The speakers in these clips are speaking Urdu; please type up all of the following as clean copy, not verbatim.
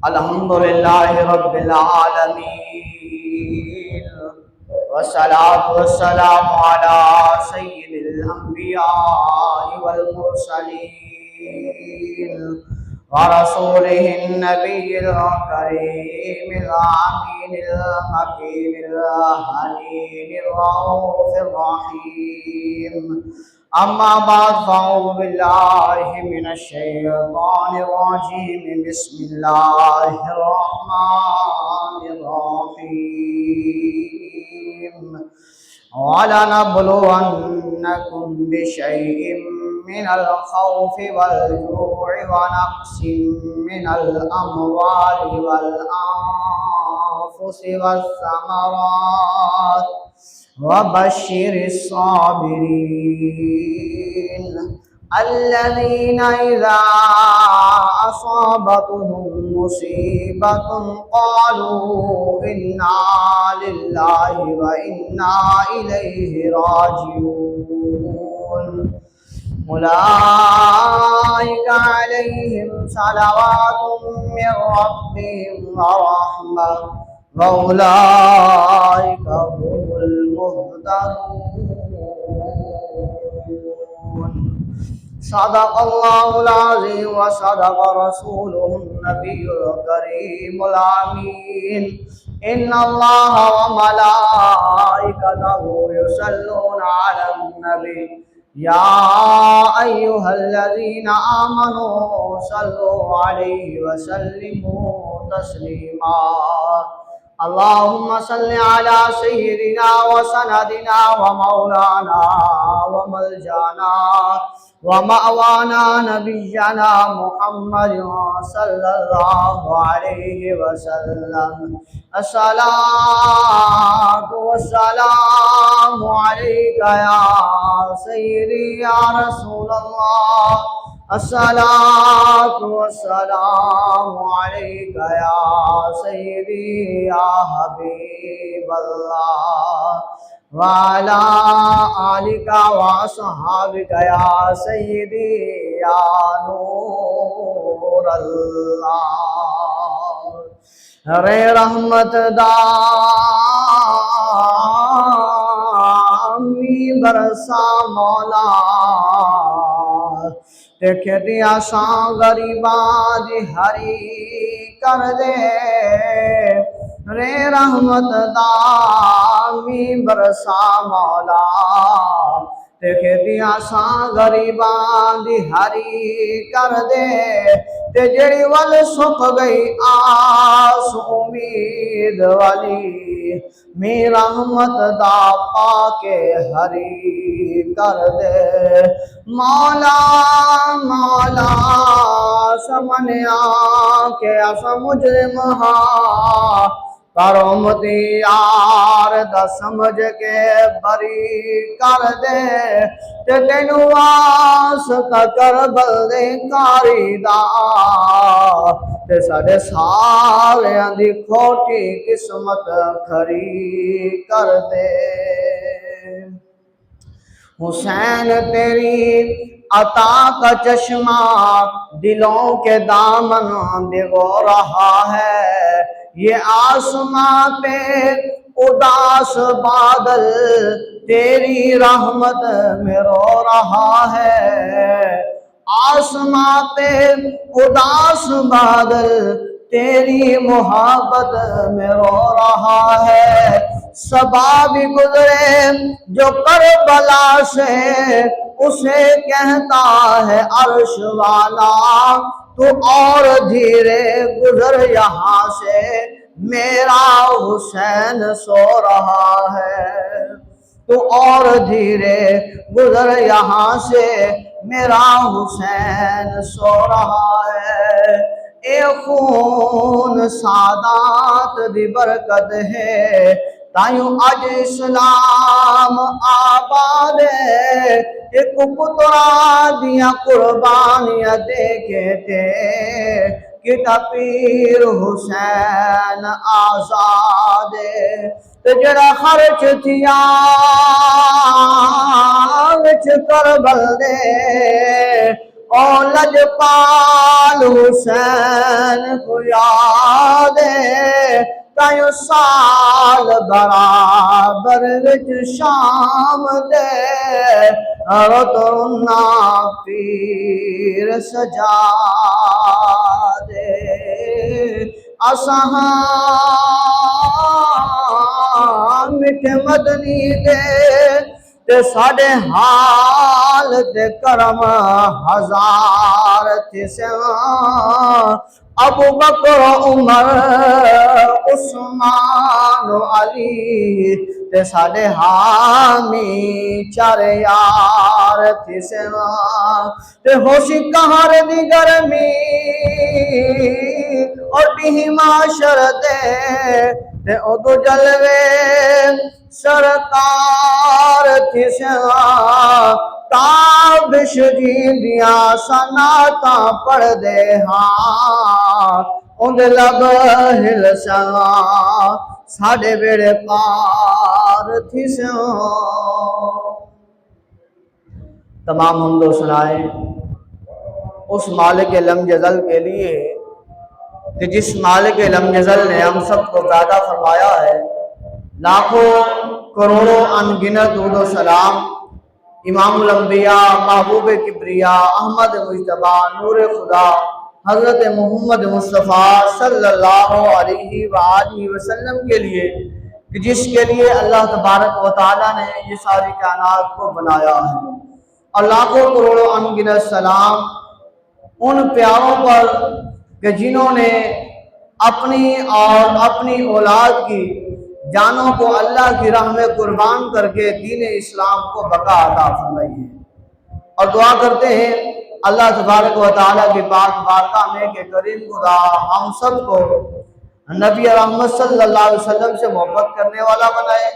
الحمد للہ رب العالمین، والصلاة والسلام على سید الانبیاء والمرسلین ورسوله النبی الکریم الامین المکین الحنین الرؤوف الرحیم۔ اما بعد فاعوذ باللہ من الشیطان الرجیم، بسم اللہ الرحمن الرحیم۔ وَلَنَبْلُوَنَّكُمْ بِشَيْءٍ مِّنَ الْخَوْفِ وَالْجُوعِ وَنَقْصٍ مِّنَ الْأَمْوَالِ وَالْأَنفُسِ وَالثَّمَرَاتِ وَبَشِّرِ الصَّابِرِينَ الَّذِينَ إِذَا أَصَابَتْهُم مُّصِيبَةٌ قَالُوا إِنَّا لِلَّهِ وَإِنَّا إِلَيْهِ رَاجِعُونَ أُولَٰئِكَ عَلَيْهِمْ صَلَوَاتٌ مِّن رَّبِّهِمْ وَرَحْمَةٌ وَأُولَٰئِكَ هُمُ الْمُهْتَدُونَ۔ صدق اللہ العظیم وصدق رسولہ النبی الکریم الامین۔ ان اللہ وملائکتہ یصلون علی النبی یا ایہا الذین آمنوا صلوا علیہ وسلموا تسلیما۔ اللہم صل علی سیدنا وسندنا ومولانا وملجانا ومأوانا نبینا محمد صلی اللہ علیہ وسلم۔ الصلاۃ والسلام علیک یا سیدی یا رسول اللہ، الصلاۃ والسلام علیک یا سیدی یا حبیب اللہ، وعلی آلک وصحابک یا سیدی یا نور اللہ۔ رے رحمت دامی برسا مولا، دیکھے دیا شاں غریباں دی ہری کر دے۔ رے رحمت دامی برسا مولا، دیکھے دیا شاں غریباں دی ہری کر دے۔ تے جڑی ول سکھ گئی آس امید والی، می رحمت دا پاکے ہری کر دے۔ مولا مولا سمنیا کہ اسا مجرم ہاں، کرامتی یار دا سمجھ کے بری کر دے۔ تے تینو واسطہ کربل دے کاری دا، تے ساڈے ساریاں دی کھوٹی قسمت کھری کر دے۔ حسین تیری عطا کا چشمہ دلوں کے دامن بھگو رہا ہے، یہ آسمان پہ اداس بادل تیری رحمت میں رو رہا ہے۔ آسمان پہ اداس بادل تیری محبت میں رو رہا ہے۔ صبا بھی گزرے جو کربلا سے، اسے کہتا ہے عرش والا، تو اور دھیرے گزر یہاں سے، میرا حسین سو رہا ہے۔ تو اور دھیرے گزر یہاں سے، میرا حسین سو رہا ہے۔ اے خون سادات دی برکت ہے، تائیوں اج اسلام آباد ہے۔ ایک پترا دیا قربانیاں دیکھے تھے، کتا پیر حسین آزاد ہے۔ تے جڑا خرچ تھیا وچ کربل دے، او لجپال حسین کو یاد ہے کئی سال برابر وچ شام دے روتنا پیر سجا دے اسہاں میٹھے مدنی دے تے ساڑے حال تے کرم ہزار تھی سیاں ابو بکر عمر عثمان علی تے ساڑے حامی چار یار تھی سیاں تے ہوشی کہار دی گرمی اور بھی معاشر تے ادو جلوے سرکار تھی سیاں تابش جیندیاں سناتا پڑھ دے ہاں اند لب ہل سیاں ساڑے بیڑے پار تھی سیاں۔ تمام حمد و ثنائیں اس مالک لم یزل کے لیے کہ جس مالک لم یزل نے ہم سب کو پیدا فرمایا ہے۔ لاکھوں کروڑوں انگنت درود و سلام امام الانبیاء محبوب کبریاء احمد مجتبی نور خدا حضرت محمد مصطفیٰ صلی اللہ علیہ وآلہ وسلم کے لیے کہ جس کے لیے اللہ تبارک و تعالیٰ نے یہ ساری کائنات کو بنایا ہے، اور لاکھوں کروڑوں انگنت سلام ان پیاروں پر کہ جنہوں نے اپنی اور اپنی اولاد کی جانوں کو اللہ کی راہ میں قربان کر کے دین اسلام کو بقا عطا فرمائی ہے، اور دعا کرتے ہیں اللہ تبارک و تعالیٰ کی پاک بارگاہ میں کہ کریم خدا ہم سب کو نبی رحمت صلی اللہ علیہ وسلم سے محبت کرنے والا بنائے،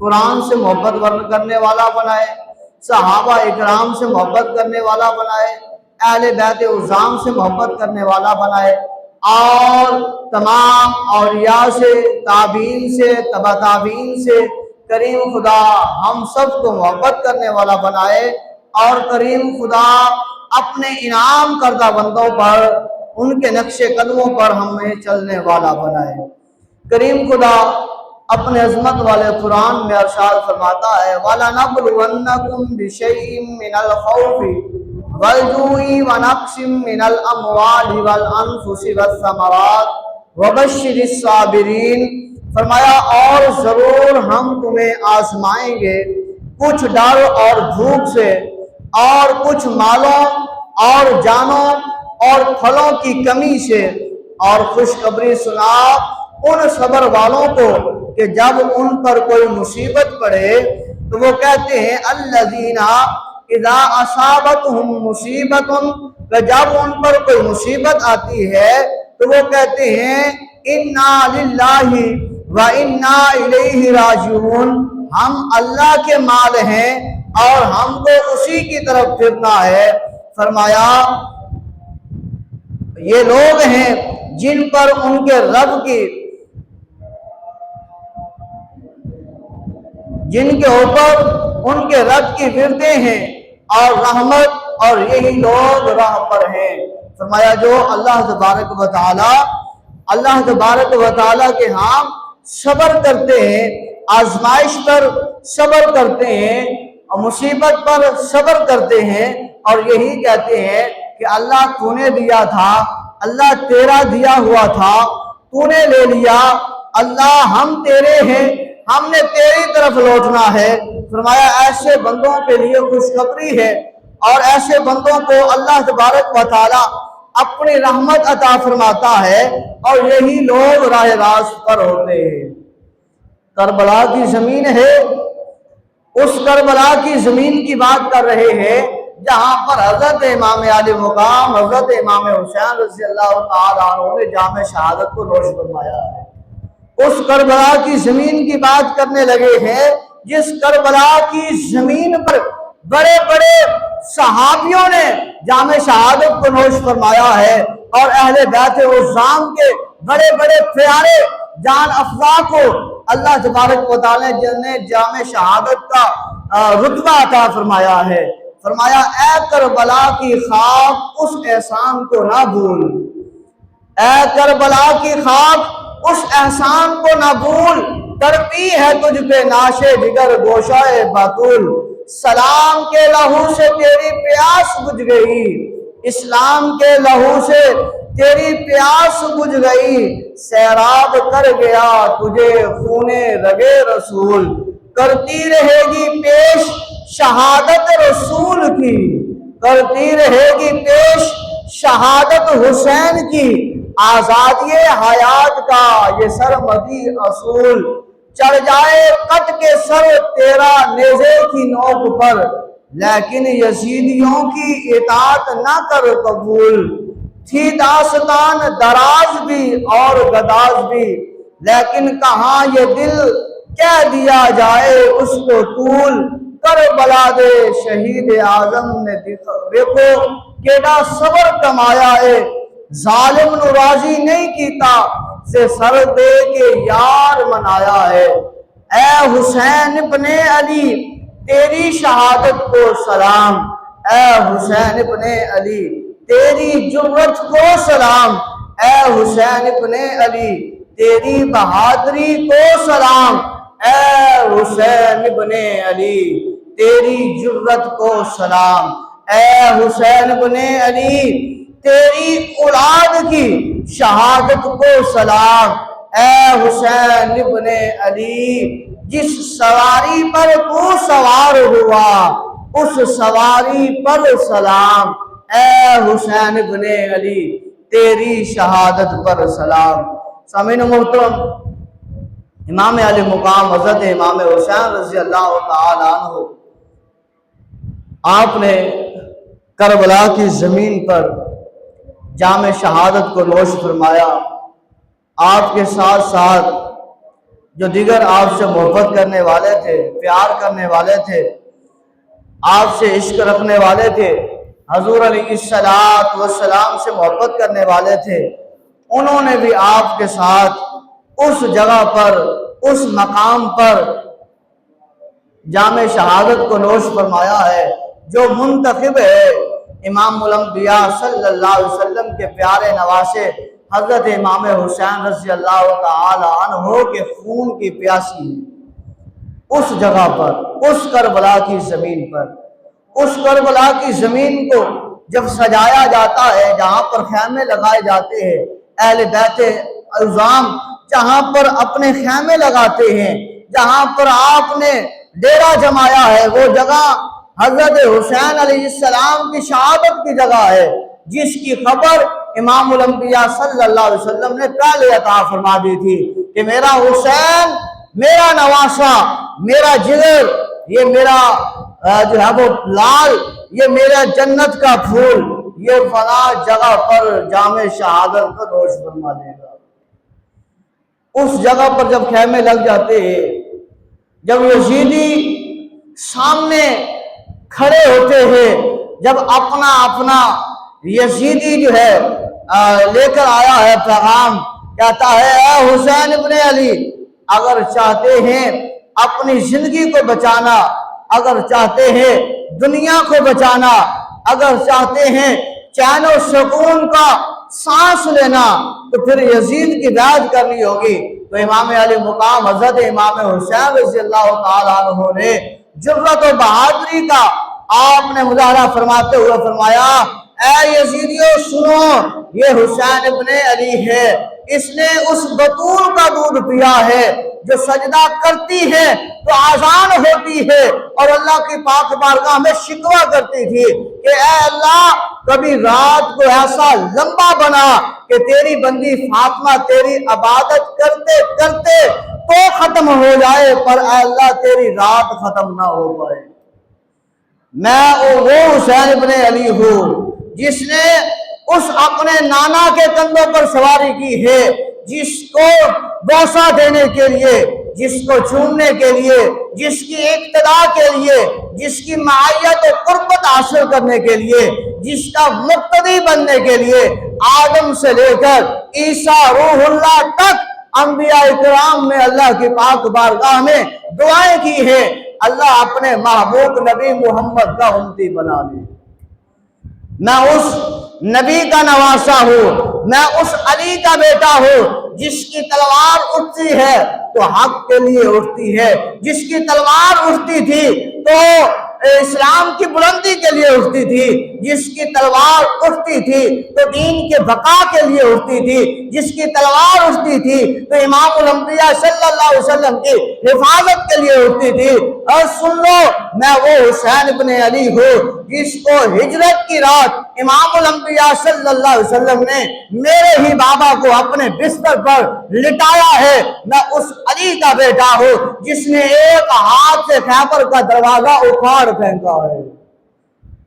قرآن سے محبت ورن کرنے والا بنائے، صحابہ اکرام سے محبت کرنے والا بنائے، اہل بیت عظام سے محبت کرنے والا بنائے، اور تمام اولیاء سے تابعین سے تبع تابعین سے کریم خدا ہم سب کو محبت کرنے والا بنائے، اور کریم خدا اپنے انعام کردہ بندوں پر ان کے نقش قدموں پر ہمیں چلنے والا بنائے۔ کریم خدا اپنے عظمت والے قرآن میں ارشاد فرماتا ہے وَلَنَبْلُوَنَّكُمْ بِشَيْءٍ مِّنَ الْخَوْفِ وَالْجُوعِ وَنَقْصٍ مِّنَ الْأَمْوَالِ وَالْأَنفُسِ وَالثَّمَرَاتِ وَبَشِّرِ الصَّابِرِينَ، فرمایا اور ضرور ہم تمہیں آزمائیں گے کچھ ڈر اور بھوک سے، اور کچھ مالوں اور جانوں اور پھلوں کی کمی سے، اور خوشخبری سنا ان صبر والوں کو کہ جب ان پر کوئی مصیبت پڑے تو وہ کہتے ہیں الذین اذا اصابتہم مصیبت، کہ جب ان پر کوئی مصیبت آتی ہے تو وہ کہتے ہیں انا للہ و انا الیہ راجعون، ہم اللہ کے مال ہیں اور ہم کو اسی کی طرف پھرنا ہے۔ فرمایا یہ لوگ ہیں جن پر ان کے رب کی جن کے اوپر ان کے رب کی وردیں ہیں اور رحمت، اور یہی لوگ راہ پر ہیں۔ فرمایا جو اللہ تبارک و تعالیٰ کے ہاں صبر کرتے ہیں، آزمائش پر صبر کرتے ہیں اور مصیبت پر صبر کرتے ہیں، اور یہی کہتے ہیں کہ اللہ تو نے دیا تھا، اللہ تیرا دیا ہوا تھا، تو نے لے لیا، اللہ ہم تیرے ہیں، ہم نے تیری طرف لوٹنا ہے۔ فرمایا ایسے بندوں کے لیے خوشخبری ہے، اور ایسے بندوں کو اللہ تبارک و تعالی اپنی رحمت عطا فرماتا ہے، اور یہی لوگ راہ راست پر ہوتے ہیں۔ کربلا کی زمین ہے، اس کربلا کی زمین کی بات کر رہے ہیں جہاں پر حضرت امام علی مقام حضرت امام حسین رضی اللہ تعالیٰ عنہ نے جام شہادت کو نوش فرمایا ہے۔ اس کربلا کی زمین کی بات کرنے لگے ہیں جس کربلا کی زمین پر بڑے بڑے صحابیوں نے جام شہادت کو نوش فرمایا ہے، اور اہل بیت عظام کے بڑے بڑے پیارے جان افزا کو اللہ تبارک و تعالی نے جام شہادت کا رتبہ عطا فرمایا ہے۔ فرمایا اے کربلا کی خاک اس احسان کو نہ بھول، اے کربلا کی خاک اس احسان کو نہ بھول، تڑپی ہے تجھ پہ ناشے جگر گوشائے باتول، سلام کے لہو سے تیری پیاس بجھ گئی، اسلام کے لہو سے تیری پیاس بجھ گئی، سیراب کر گیا تجھے خون رگے رسول، کرتی رہے گی پیش شہادت رسول کی، کرتی رہے گی پیش شہادت حسین کی، آزادی حیات کا یہ سرمدی اصول، چڑھ جائے کٹ کے سر تیرا نیزے کی نوک پر، لیکن یزیدیوں کی اطاعت نہ کر قبول، تھی داستان دراز بھی اور گداز بھی، لیکن کہاں یہ دل کہہ دیا جائے اس کو طول، کربلا دے شہید اعظم نے دیکھو کیڑا صبر کمایا ہے، ظالم نو راضی نہیں کیتا سے سر دے کے یار منایا ہے، اے حسین ابن علی تیری شہادت کو سلام، اے حسین ابن علی تیری جرت کو سلام، اے حسین ابن علی تیری بہادری کو سلام، اے حسین ابن علی تیری جرت کو سلام، اے حسین ابن علی تیری اولاد کی شہادت کو سلام، اے حسین ابن علی جس سواری پر تو سوار ہوا اس سواری پر سلام، اے حسین ابن علی تیری شہادت پر سلام۔ سامعین محترم، امام علی مقام حضرت امام حسین رضی اللہ تعالی عنہ آپ نے کربلا کی زمین پر جام شہادت کو نوش فرمایا، آپ کے ساتھ ساتھ جو دیگر آپ سے محبت کرنے والے تھے، پیار کرنے والے تھے، آپ سے عشق رکھنے والے تھے، حضور علیہ السلام سے محبت کرنے والے تھے، انہوں نے بھی آپ کے ساتھ اس جگہ پر اس مقام پر جام شہادت کو نوش فرمایا ہے، جو منتخب ہے امام الانبیاء صلی اللہ علیہ وسلم کے پیارے نواسے حضرت امام حسین رضی اللہ تعالی عنہ کے خون کی پیاسی ہے۔ اس جگہ پر اس کربلا کی زمین پر اس کربلا کی زمین کو جب سجایا جاتا ہے، جہاں پر خیمے لگائے جاتے ہیں، اہل بیت عظام جہاں پر اپنے خیمے لگاتے ہیں، جہاں پر آپ نے ڈیرہ جمایا ہے، وہ جگہ حضرت حسین علیہ السلام کی شہادت کی جگہ ہے، جس کی خبر امام الانبیاء صلی اللہ علیہ وسلم نے پہلے عطا فرما دی تھی کہ میرا حسین، میرا نواسہ، میرا جگر، یہ میرا جو ہے وہ لال، یہ میرا جنت کا پھول، یہ فلاں جگہ پر جام شہادت کو نوش فرما دے گا۔ اس جگہ پر جب خیمے لگ جاتے ہیں، جب یزیدی سامنے کھڑے ہوتے ہیں، جب اپنا اپنا یزیدی جو ہے لے کر آیا ہے پیغام، کہتا ہے اے حسین ابن علی اگر چاہتے ہیں اپنی زندگی کو بچانا، اگر چاہتے ہیں دنیا کو بچانا، اگر چاہتے ہیں چین و سکون کا سانس لینا، تو پھر یزید کی بیعت کرنی ہوگی۔ تو امام علی مقام حضرت امام حسین رضی اللہ تعالیٰ عنہ نے جرت و بہادری کا آپ نے مظاہرہ فرماتے ہوئے فرمایا اے یزیدیوں سنو، یہ حسین ابن علی ہے، اس نے اس بطول کا دودھ پیا ہے جو سجدہ کرتی ہے تو آزان ہوتی ہے اور اللہ کی پاک بارگاہ میں شکوہ کرتی تھی کہ اے اللہ کبھی رات کو ایسا لمبا بنا کہ تیری بندی فاطمہ تیری عبادت کرتے کرتے تو ختم ہو جائے، پر اے اللہ تیری رات ختم نہ ہو پائے۔ میں وہ حسین ابن علی ہوں جس نے اس اپنے نانا کے کندھوں پر سواری کی ہے، جس کو بوسہ دینے کے لیے، جس کو چومنے کے لیے، جس کی اقتداء کے لیے، جس کی معیت و قربت حاصل کرنے کے لیے، جس کا مقتدی بننے کے لیے آدم سے لے کر عیسیٰ روح اللہ تک انبیاء اکرام میں اللہ کی پاک بارگاہ میں دعائیں کی ہیں۔ اللہ اپنے محبوب نبی محمد کا امتی بنا لے۔ میں اس نبی کا نواسا ہوں، میں اس علی کا بیٹا ہوں جس کی تلوار اٹھتی ہے تو حق کے لیے اٹھتی ہے، جس کی تلوار اٹھتی تھی تو اسلام کی بلندی کے لیے اٹھتی تھی، جس کی تلوار اٹھتی تھی تو دین کے بقا کے لیے اٹھتی تھی، جس کی تلوار اٹھتی تھی تو امام الانبیاء صلی اللہ علیہ وسلم کی حفاظت کے لیے اٹھتی تھی۔ اور سن لو، میں وہ حسین ابن علی ہوں جس کو ہجرت کی رات امام الانبیاء صلی اللہ علیہ وسلم نے میرے ہی بابا کو اپنے بستر پر لٹایا ہے۔ میں اس علی کا بیٹا ہوں جس نے ایک ہاتھ سے خیبر کا دروازہ اکھاڑ پھینکا ہے۔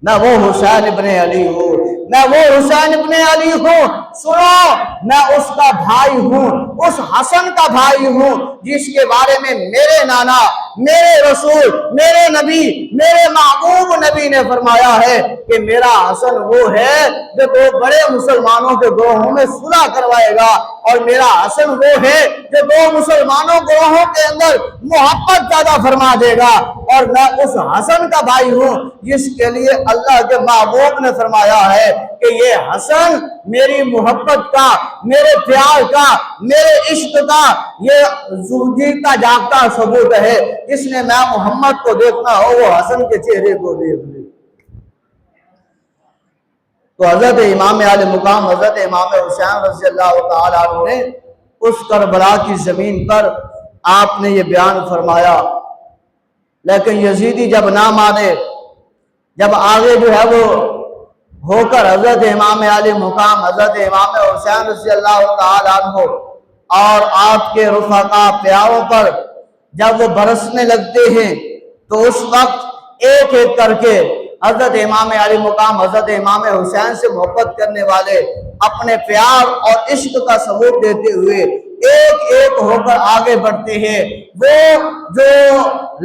میں وہ حسین ابن علی ہوں، میں وہ حسین ابن علی ہوں، سنو، میں اس کا بھائی ہوں، اس حسن کا بھائی ہوں جس کے بارے میں میرے نانا، میرے رسول، میرے نبی، میرے محبوب نبی نے فرمایا ہے کہ میرا حسن وہ ہے جو دو بڑے مسلمانوں کے گروہوں میں صلح کروائے گا، اور میرا حسن وہ ہے جو دو مسلمانوں گروہوں کے اندر محبت پیدا فرما دے گا۔ اور میں اس حسن کا بھائی ہوں جس کے لیے اللہ کے محبوب نے فرمایا ہے کہ یہ حسن میری محبت کا، میرے پیار کا، میرے عشق کا یہ جیتا جاگتا ثبوت ہے۔ جس نے میں محمد کو دیکھنا ہو وہ حسن کے چہرے کو دیکھ لے۔ تو حضرت امام عالی مقام حضرت امام حسین رضی اللہ تعالیٰ عنہ نے اس کربلا کی زمین پر آپ نے یہ بیان فرمایا، لیکن یزیدی جب نہ مانے، جب آگے جو ہے وہ ہو کر حضرت امام عالی مقام حضرت امام حسین رضی اللہ تعالیٰ عنہ اور آپ کے رفقا پیاروں پر جب وہ برسنے لگتے ہیں تو اس وقت ایک ایک کر کے حضرت امام علی مقام حضرت امام حسین سے محبت کرنے والے اپنے پیار اور عشق کا ثبوت دیتے ہوئے ایک ایک ہو کر آگے بڑھتے ہیں۔ وہ جو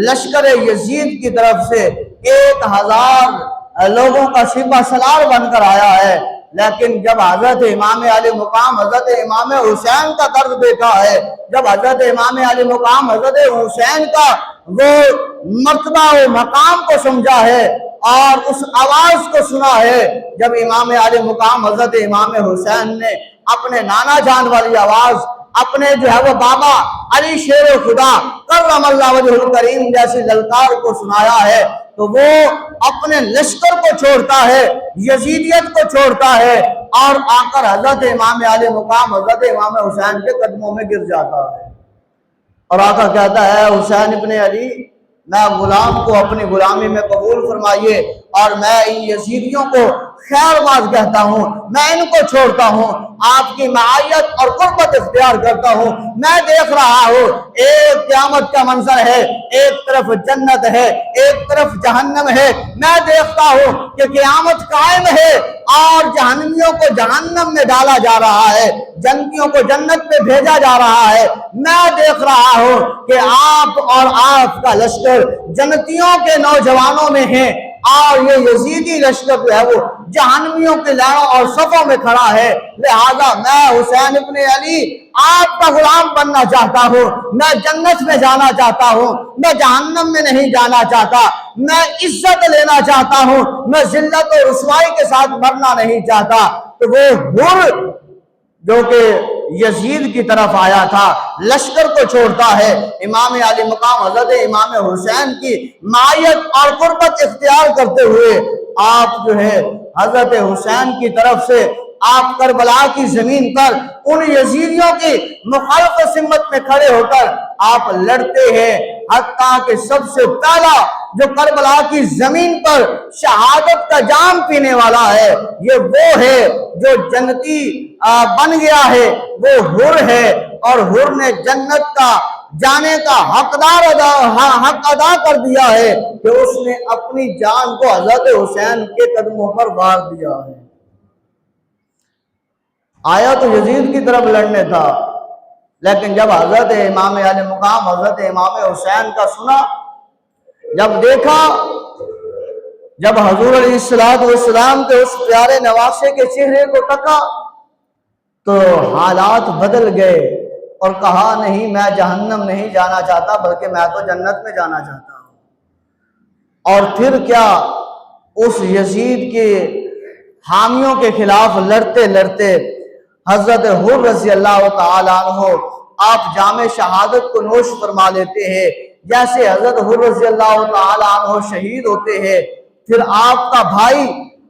لشکر یزید کی طرف سے 1000 لوگوں کا سپہ سالار بن کر آیا ہے، لیکن جب حضرت امام علی مقام حضرت امام حسین کا درد دیکھا ہے، جب حضرت امام علی مقام حضرت حسین کا وہ مرتبہ و مقام کو سمجھا ہے اور اس آواز کو سنا ہے، جب امام علی مقام حضرت امام حسین نے اپنے نانا جان والی آواز، اپنے جو ہے وہ بابا علی شیر خدا کرم اللہ وجہ الکریم جیسی للکار کو سنایا ہے، تو وہ اپنے لشکر کو چھوڑتا ہے، یزیدیت کو چھوڑتا ہے اور آ کر حضرت امام علی مقام حضرت امام حسین کے قدموں میں گر جاتا ہے اور آ کر کہتا ہے حسین ابن علی، میں غلام کو اپنی غلامی میں قبول فرمائیے اور میں ان یزیدیوں کو خیر باز کہتا ہوں، میں ان کو چھوڑتا ہوں، آپ کی معیت اور قربت اختیار کرتا ہوں۔ میں دیکھ رہا ہوں ایک قیامت کا منظر ہے، ایک طرف جنت ہے، ایک طرف جہنم ہے، میں دیکھتا ہوں کہ قیامت قائم ہے اور جہنمیوں کو جہنم میں ڈالا جا رہا ہے، جنتیوں کو جنت میں بھیجا جا رہا ہے۔ میں دیکھ رہا ہوں کہ آپ اور آپ کا لشکر جنتیوں کے نوجوانوں میں ہیں اور یہ یزیدی لشکر جو ہے وہ جہنمیوں کے لڑوں اور صفوں میں کھڑا ہے، لہذا میں حسین ابن علی آپ کا غلام بننا چاہتا ہوں، میں جنت میں جانا چاہتا ہوں، میں جہنم میں نہیں جانا چاہتا، میں عزت لینا چاہتا ہوں، میں ذلت و رسوائی کے ساتھ مرنا نہیں چاہتا۔ تو وہ حر جو کہ یزید کی طرف آیا تھا لشکر کو چھوڑتا ہے، امام علی مقام حضرت امام حسین کی معیت اور قربت اختیار کرتے ہوئے آپ جو ہے حضرت حسین کی طرف سے آپ کربلا کی زمین پر ان یزیدیوں کی مخالف سمت میں کھڑے ہو کر آپ لڑتے ہیں، حتیٰ کہ سب سے پہلا جو کربلا کی زمین پر شہادت کا جام پینے والا ہے یہ وہ ہے جو جنتی بن گیا ہے، وہ حر ہے اور حر نے جنت کا جانے کا حق ادا کر دیا ہے کہ اس نے اپنی جان کو حضرت حسین کے قدموں پر وار دیا ہے۔ آیا تو یزید کی طرف لڑنے تھا، لیکن جب حضرت امام علی مقام حضرت امام حسین کا سنا، جب دیکھا، جب حضور علیہ السلام کے اس پیارے نواسے کے چہرے کو تکا تو حالات بدل گئے اور کہا نہیں، میں جہنم نہیں جانا چاہتا بلکہ میں تو جنت میں جانا چاہتا ہوں۔ اور پھر کیا اس یزید کے حامیوں کے خلاف لڑتے لڑتے حضرت حر رضی اللہ تعالیٰ عنہ آپ جام شہادت کو نوش فرما لیتے ہیں۔ جیسے حضرت حر رضی اللہ تعالیٰ عنہ شہید ہوتے ہیں، پھر آپ کا بھائی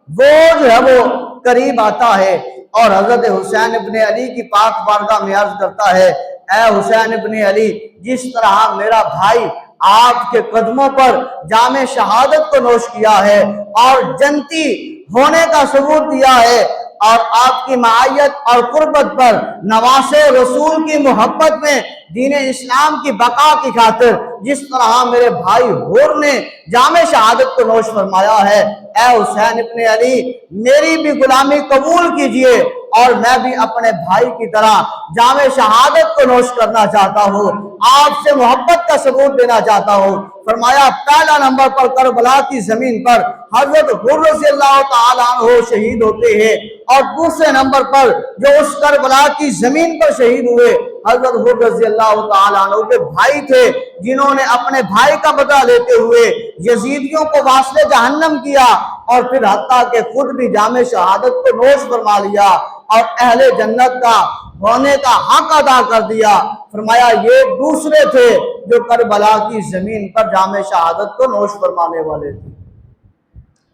وہ جو ہے وہ قریب آتا ہے اور حضرت حسین ابن علی کی پاک بارگاہ میں عرض کرتا ہے، اے حسین ابن علی، جس طرح میرا بھائی آپ کے قدموں پر جام شہادت کو نوش کیا ہے اور جنتی ہونے کا ثبوت دیا ہے اور آپ کی معیت اور قربت پر نواسے رسول کی محبت میں دین اسلام کی بقا کی خاطر جس طرح میرے بھائی حر نے جام شہادت کو نوش فرمایا ہے، اے حسین ابن علی میری بھی غلامی قبول کیجئے اور میں بھی اپنے بھائی کی طرح جام شہادت کو نوش کرنا چاہتا ہوں، آپ سے محبت کا ثبوت دینا چاہتا ہوں۔ فرمایا پہلا نمبر پر کربلا کی زمین پر حضرت حر رضی اللہ تعالیٰ عنہ شہید ہوتے ہیں، اور دوسرے نمبر پر جو اس کربلا کی زمین پر شہید ہوئے حضرت حر رضی اللہ تعالیٰ عنہ کے بھائی تھے، جنہوں نے اپنے بھائی کا بدلہ لیتے ہوئے یزیدیوں کو واصل جہنم کیا اور پھر حتیٰ کہ خود بھی جام شہادت کو نوش فرما لیا اور اہل جنت کا ہونے کا حق ادا کر دیا۔ فرمایا یہ دوسرے تھے جو کربلا کی زمین پر جام شہادت کو نوش فرمانے والے تھے۔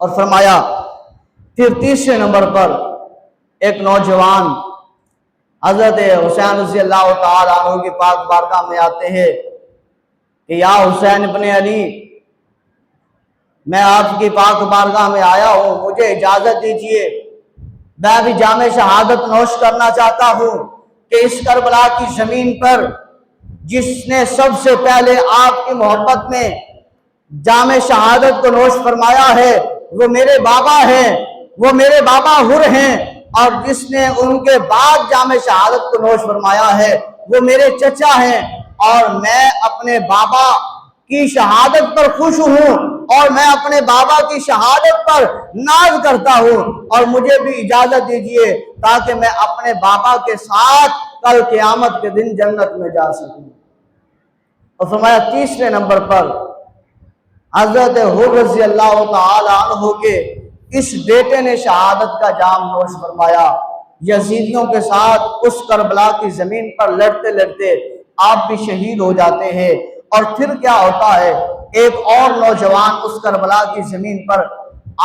اور فرمایا پھر تیسرے نمبر پر ایک نوجوان حضرت حسین رضی اللہ تعالیٰ عنہ کی پاک بارگاہ میں آتے ہیں کہ یا حسین ابن علی، میں آپ کی پاک بارگاہ میں آیا ہوں، مجھے اجازت دیجئے، میں بھی جام شہادت نوش کرنا چاہتا ہوں کہ اس کربلا کی زمین پر جس نے سب سے پہلے آپ کی محبت میں جام شہادت کو نوش فرمایا ہے وہ میرے بابا ہیں، وہ میرے بابا حر ہیں، اور جس نے ان کے بعد جام شہادت کو نوش فرمایا ہے وہ میرے چچا ہیں، اور میں اپنے بابا کی شہادت پر خوش ہوں اور میں اپنے بابا کی شہادت پر ناز کرتا ہوں، اور مجھے بھی اجازت دیجئے تاکہ میں اپنے بابا کے ساتھ کل قیامت کے دن جنت میں جا سکوں۔ اور فرمایا تیسرے نمبر پر حضرت حر رضی اللہ تعالیٰ عنہ کے اس بیٹے نے شہادت کا جام نوش فرمایا، یزیدیوں کے ساتھ اس کربلا کی زمین پر لڑتے لڑتے آپ بھی شہید ہو جاتے ہیں۔ اور پھر کیا ہوتا ہے، ایک اور نوجوان اس کربلا کی زمین پر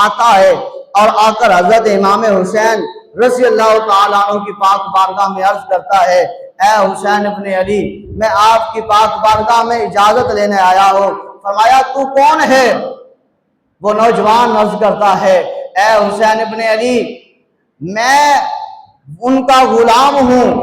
آتا ہے اور آ کر حضرت امام حسین رضی اللہ تعالیٰ عنہ کی پاک بارگاہ میں عرض کرتا ہے، اے حسین ابن علی، میں آپ کی پاک بارگاہ میں اجازت لینے آیا ہوں۔ فرمایا تو کون ہے؟ وہ نوجوان عرض کرتا ہے، اے حسین ابن علی، میں ان کا غلام ہوں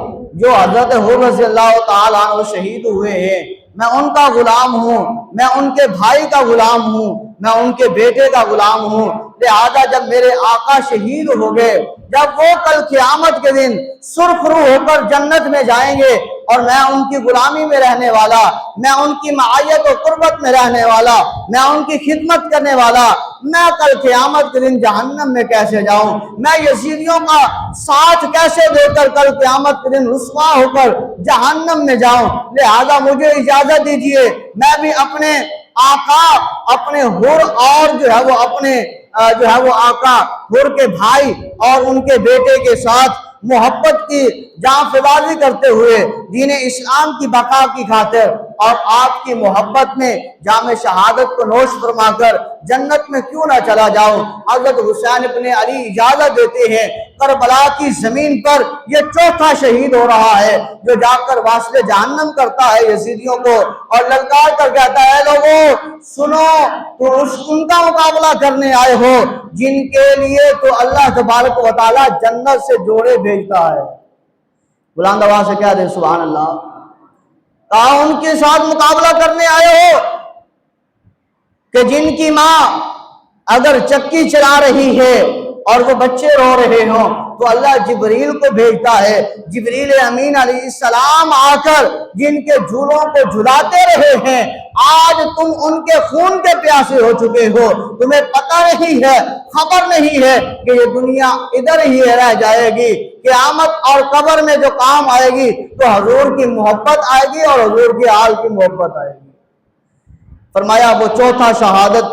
جو حضرت حر رضی اللہ تعالیٰ عنہ شہید ہوئے ہیں، میں ان کا غلام ہوں، میں ان کے بھائی کا غلام ہوں، میں ان کے بیٹے کا غلام ہوں، لہذا جب میرے آقا شہید ہو گئے، جب وہ کل قیامت کے دن سرخ روح ہو کر جنت میں جائیں گے اور میں ان کی غلامی میں رہنے والا، میں ان کی معیت و قربت میں رہنے والا، میں ان کی خدمت کرنے والا، میں کل قیامت کے دن جہنم میں کیسے جاؤں؟ میں یزیدیوں کا ساتھ کیسے دے کر کل قیامت کے دن رسوا ہو کر جہنم میں جاؤں؟ لہذا مجھے اجازت دیجئے، میں بھی اپنے آقا، اپنے حر اور جو ہے وہ آقا حر کے بھائی اور ان کے بیٹے کے ساتھ محبت کی جان فدایی کرتے ہوئے دین اسلام کی بقا کی خاطر اور آپ کی محبت میں جام شہادت کو نوش فرما کر جنت میں کیوں نہ چلا جاؤں؟ حضرت حسین ابن علی اجازت دیتے ہیں۔ کربلا کی زمین پر یہ چوتھا شہید ہو رہا ہے جو جا کر واصل جہنم کرتا ہے یزیدیوں کو اور للکار کر کہتا ہے، لوگوں سنو، تو ان کا مقابلہ کرنے آئے ہو جن کے لیے تو اللہ تبارک و تعالی جنت سے جوڑے بھیجتا ہے۔ بلند آواز سے کہہ دے سبحان اللہ۔ کہا ان کے ساتھ مقابلہ کرنے آئے ہو کہ جن کی ماں اگر چکی چلا رہی ہے اور وہ بچے رو رہے ہوں تو اللہ جبریل کو بھیجتا ہے، جبریل امین علیہ السلام آ کر جن کے جھولوں کو جھلاتے رہے ہیں، آج تم ان کے خون کے پیاسے ہو چکے ہو، تمہیں پتہ نہیں ہے، خبر نہیں ہے کہ یہ دنیا ادھر ہی رہ جائے گی، قیامت اور قبر میں جو کام آئے گی تو حضور کی محبت آئے گی اور حضور کی آل کی محبت آئے گی۔ فرمایا وہ چوتھا شہادت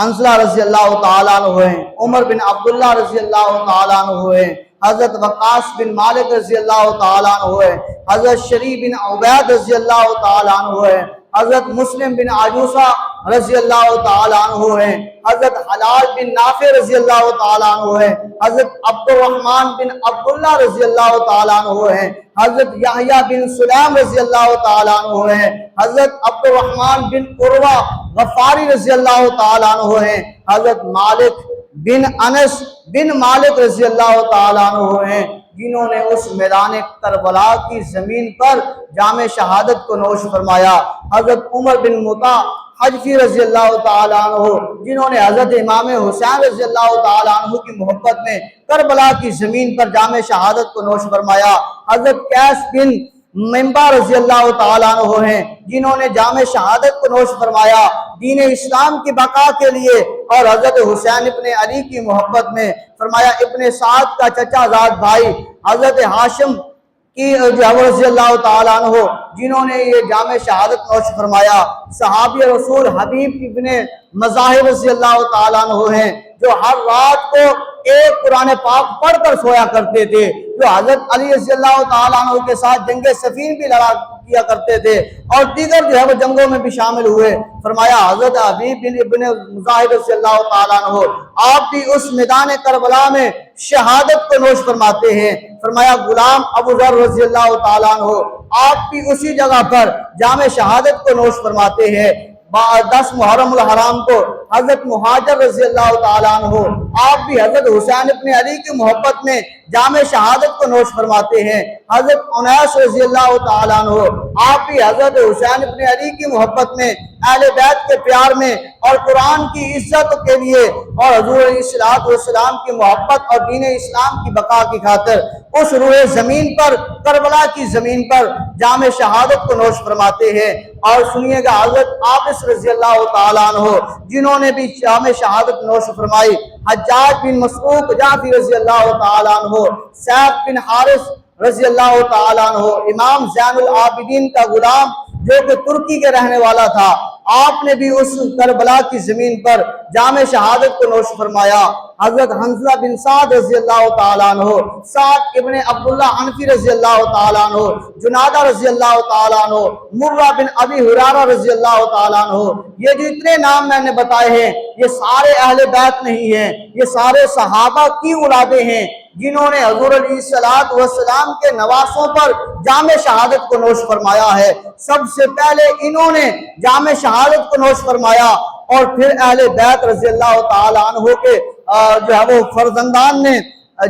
حنظلہ رضی اللہ تعالیٰ عنہ ہیں، عمر بن عبداللہ رضی اللہ تعالیٰ عنہ ہیں، حضرت وقاص بن مالک رضی اللہ تعالیٰ عنہ ہیں، حضرت شریف بن عبید رضی اللہ تعالیٰ عنہ ہیں، حضرت مسلم بن عجوسہ رضی اللہ تعالیٰ عنہ ہیں، حضرت حلال بن نافع رضی اللہ تعالیٰ عنہ ہیں، حضرت عبد الرحمن بن عبداللہ رضی اللہ تعالیٰ عنہ ہیں، حضرت یحییٰ بن سلیم رضی اللہ تعالیٰ عنہ ہیں، حضرت عبد الرحمن بن عروہ غفاری رضی اللہ تعالیٰ عنہ ہیں، حضرت مالک بن انس بن مالک رضی اللہ تعالیٰ عنہ ہیں، جنہوں نے اس میدان کربلا کی زمین پر جام شہادت کو نوش فرمایا، حضرت عمر بن مطاع حجفی رضی اللہ تعالیٰ عنہ، جنہوں نے حضرت امام حسین رضی اللہ تعالیٰ عنہ کی محبت میں کربلا کی زمین پر جام شہادت کو نوش فرمایا، حضرت قیس بن منبع رضی اللہ تعالیٰ عنہ ہیں، جنہوں نے جام شہادت کو نوش فرمایا دین اسلام کی بقا کے لیے، اور حضرت حسین ابن علی کی محبت میں فرمایا ابن سعد کا چچا زاد بھائی حضرت ہاشم کی رضی اللہ تعالیٰ عنہ، جنہوں نے یہ جام شہادت نوش فرمایا، صحابی رسول حبیب ابن مظاہر رضی اللہ تعالیٰ عنہ ہیں، جو ہر رات کو ایک قرآن پاک پڑھ کر سویا کرتے تھے، جو حضرت علی رضی اللہ تعالیٰ عنہ کے ساتھ جنگ صفین بھی لڑا کیا کرتے تھے، اور دیگر جو ہے وہ جنگوں میں بھی شامل ہوئے۔ فرمایا حضرت حبیب بن ابن مظاہر رضی اللہ تعالیٰ عنہ آپ بھی اس میدان کربلا میں شہادت کو نوش فرماتے ہیں۔ فرمایا غلام ابو ذر رضی اللہ تعالیٰ عنہ آپ بھی اسی جگہ پر جام شہادت کو نوش فرماتے ہیں۔ 10 محرم الحرام کو حضرت مہاجر رضی اللہ تعالیٰ عنہ آپ بھی حضرت حسین ابن علی کی محبت میں جام شہادت کو نوش فرماتے ہیں۔ حضرت انیس رضی اللہ تعالیٰ عنہ آپ بھی حضرت حسین ابن علی کی محبت میں، اہل بیت کے پیار میں اور قرآن کی عزت کے لیے اور حضور علیہ السلام کی محبت اور دین اسلام کی بقا کی خاطر اس روئے زمین پر، کربلا کی زمین پر جام شہادت کو نوش فرماتے ہیں۔ اور سنیے گا حضرت عابس رضی اللہ تعالیٰ عنہ جنہوں نے بھی جام شہادت نوش فرمائی، حجاج بن مسروق جعفری رضی اللہ تعالیٰ عنہ، سیف بن حارث رضی اللہ تعالیٰ عنہ، امام زین العابدین کا غلام جو کہ ترکی کے رہنے والا تھا، آپ نے بھی اس کربلا کی زمین پر جام شہادت کو نوش فرمایا۔ حضرت حنظلہ بن سعد رضی اللہ تعالیٰ عنہ، سعد ابن عبداللہ حنفی رضی اللہ تعالیٰ عنہ، جنادہ رضی اللہ تعالیٰ عنہ، مرہ بن ابی ہریرہ رضی اللہ تعالیٰ عنہ، یہ جو اتنے نام میں نے بتائے ہیں یہ سارے اہل بیت نہیں ہیں، یہ سارے صحابہ کی اولادیں ہیں جنہوں نے حضور علیہ السلام کے نواسوں پر جام شہادت کو نوش فرمایا ہے۔ سب سے پہلے انہوں نے جام شہادت کو نوش فرمایا اور پھر اہل بیت رضی اللہ تعالیٰ عنہ کے جو ہے وہ فرزندان نے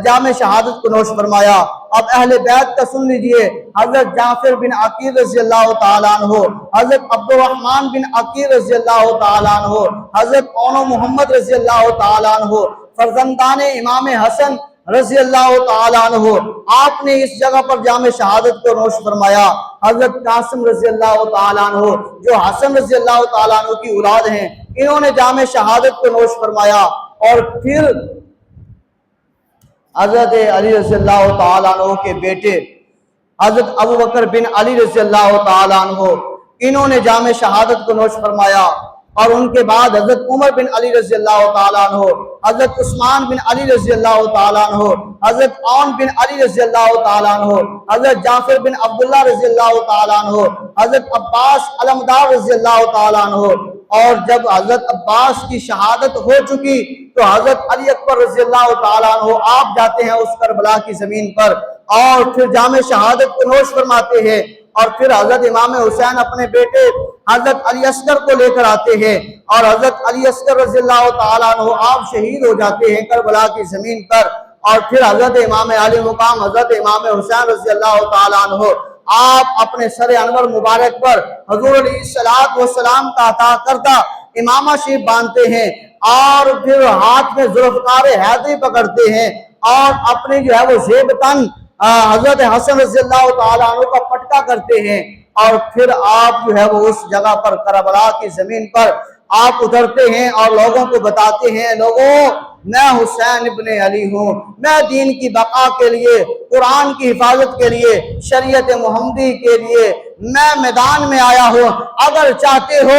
جام شہادت کو نوش فرمایا۔ اب اہل بیت کا سن لیجئے، حضرت جعفر بن عقیل رضی اللہ تعالیٰ عنہ، حضرت عبد الرحمن بن عقیل رضی اللہ تعالیٰ عنہ، حضرت اونو محمد رضی اللہ تعالیٰ عنہ، فرزندان امام حسن رضی اللہ تعالیٰ عنہ، آپ نے اس جگہ پر جام شہادت کو نوش فرمایا۔ حضرت قاسم رضی اللہ تعالیٰ عنہ جو حسن رضی اللہ تعالیٰ عنہ کی اولاد ہیں، انہوں نے جام شہادت کو نوش فرمایا۔ اور پھر حضرت علی رضی اللہ تعالیٰ عنہ کے بیٹے حضرت ابو بکر بن علی رضی اللہ تعالیٰ عنہ، انہوں نے جام شہادت کو نوش فرمایا۔ اور ان کے بعد حضرت عمر بن علی رضی اللہ تعالیٰ عنہ، حضرت عثمان بن علی رضی اللہ تعالیٰ عنہ، حضرت عون بن علی رضی اللہ تعالیٰ عنہ، حضرت جعفر بن عبداللہ رضی اللہ تعالیٰ عنہ، حضرت عباس علمدار رضی اللہ تعالیٰ عنہ۔ اور جب حضرت عباس کی شہادت ہو چکی تو حضرت علی اکبر رضی اللہ تعالیٰ عنہ آپ جاتے ہیں اس کربلا کی زمین پر اور پھر جام شہادت کو نوش فرماتے ہیں۔ اور پھر حضرت امام حسین اپنے بیٹے حضرت علی اصغر کو لے کر آتے ہیں اور حضرت علی اصغر رضی اللہ تعالیٰ عنہ آپ شہید ہو جاتے ہیں کربلا کی زمین پر۔ اور پھر حضرت امام علی مقام حضرت امام حسین رضی اللہ تعالیٰ عنہ آپ اپنے سر انور مبارک پر حضور علیہ السلام کا عطا کردہ امامہ شریف باندھتے ہیں اور پھر ہاتھ میں ذوالفقار حیدری پکڑتے ہیں اور اپنی جو ہے وہ زیب تن حضرت حسن رضی اللہ تعالیٰ عنہ کا پٹکا کرتے ہیں۔ اور پھر آپ جو ہے وہ اس جگہ پر کربلا کی زمین پر آپ اترتے ہیں اور لوگوں کو بتاتے ہیں، لوگوں میں حسین ابن علی ہوں، میں دین کی بقا کے لیے، قرآن کی حفاظت کے لیے، شریعت محمدی کے لیے میں میدان میں آیا ہوں، اگر چاہتے ہو